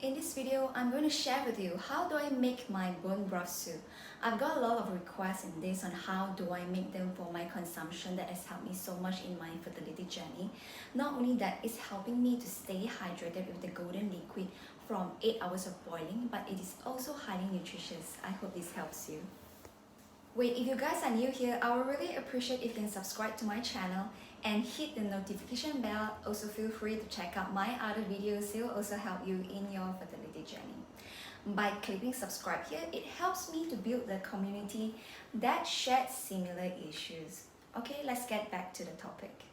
In this video, I'm going to share with you how do I make my bone broth soup. I've got a lot of requests in this on how do I make them for my consumption that has helped me so much in my fertility journey. Not only that, it's helping me to stay hydrated with the golden liquid from 8 hours of boiling, but it is also highly nutritious. I hope this helps you. Wait, if you guys are new here, I would really appreciate if you can subscribe to my channel and hit the notification bell. Also feel free to check out my other videos. It will also help you in your fertility journey. By clicking subscribe here, it helps me to build the community that shares similar issues. Okay, let's get back to the topic.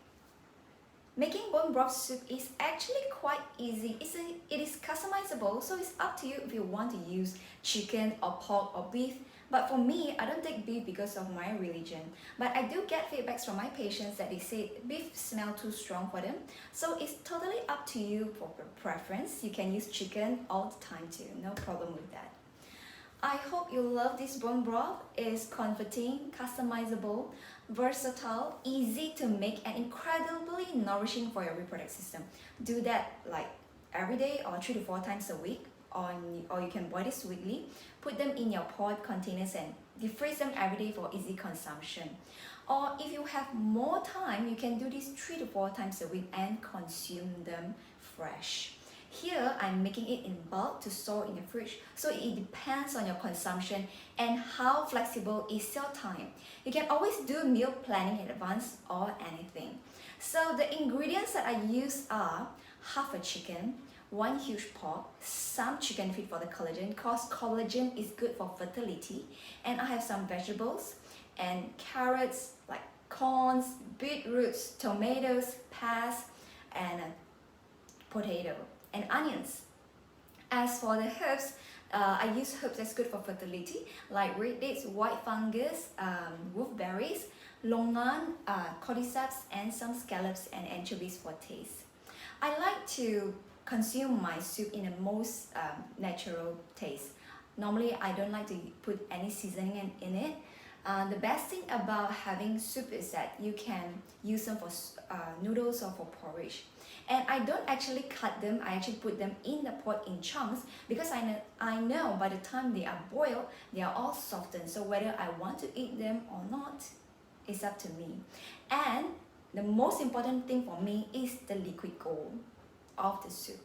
Making bone broth soup is actually quite easy. It is customizable, so it's up to you if you want to use chicken or pork or beef. But for me, I don't take beef because of my religion. But I do get feedbacks from my patients that they say beef smell too strong for them. So it's totally up to you for preference. You can use chicken all the time too, no problem with that. I hope you love this bone broth. It's comforting, customizable, versatile, easy to make, and incredibly nourishing for your reproductive system. Do that like every day or 3 to 4 times a week. Or you can boil this weekly, put them in your pot containers and defreeze them every day for easy consumption. Or if you have more time, you can do this 3 to 4 times a week and consume them fresh. Here, I'm making it in bulk to store in the fridge, so it depends on your consumption and how flexible is your time. You can always do meal planning in advance or anything. So the ingredients that I use are half a chicken, 1 huge pork, some chicken feet for the collagen because collagen is good for fertility, and I have some vegetables and carrots like corns, beetroots, tomatoes, pears, and potato and onions. As for the herbs, I use herbs that's good for fertility like red dates, white fungus, wolfberries, longan, cordyceps, and some scallops and anchovies for taste. I like to consume my soup in the most natural taste. Normally, I don't like to put any seasoning in it. The best thing about having soup is that you can use them for noodles or for porridge. And I don't actually cut them, I actually put them in the pot in chunks because I know by the time they are boiled, they are all softened. So whether I want to eat them or not, it's up to me. And the most important thing for me is the liquid gold of the soup.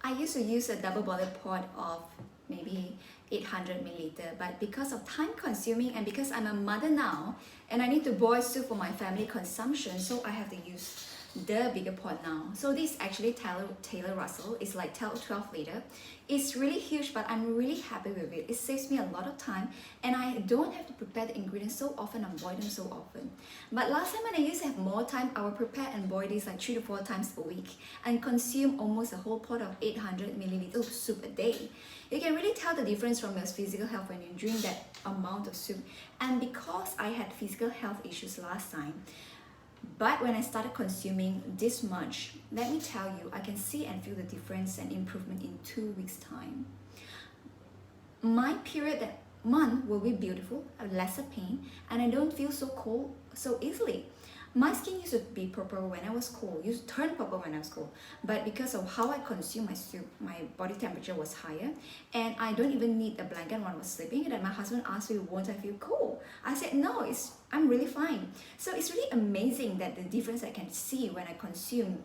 I used to use a double boiler pot of maybe 800 milliliter, but because of time consuming and because I'm a mother now and I need to boil soup for my family consumption, so I have to use the bigger pot now. So this is actually Taylor Russell. It's like 12 liter. It's really huge, but I'm really happy with it. It saves me a lot of time and I don't have to prepare the ingredients so often and boil them so often. But last time when I used to have more time, I would prepare and boil this like 3 to 4 times a week and consume almost a whole pot of 800 milliliters of soup a day. You can really tell the difference from your physical health when you drink that amount of soup. And because I had physical health issues last time, but when I started consuming this much, let me tell you, I can see and feel the difference and improvement in 2 weeks' time. My period that month will be beautiful, I have lesser pain, and I don't feel so cold so easily. My skin used to be purple when I was cold, used to turn purple when I was cold, but because of how I consume my soup, my body temperature was higher, and I don't even need a blanket when I was sleeping. And then my husband asked me, won't I feel cold? I said, no, I'm really fine. So it's really amazing that the difference I can see when I consume,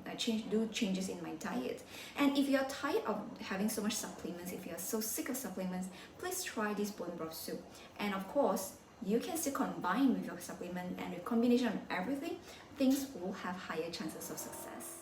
do changes in my diet. And if you're tired of having so much supplements, if you're so sick of supplements, please try this bone broth soup. And of course, you can still combine with your supplement, and with combination of everything, things will have higher chances of success.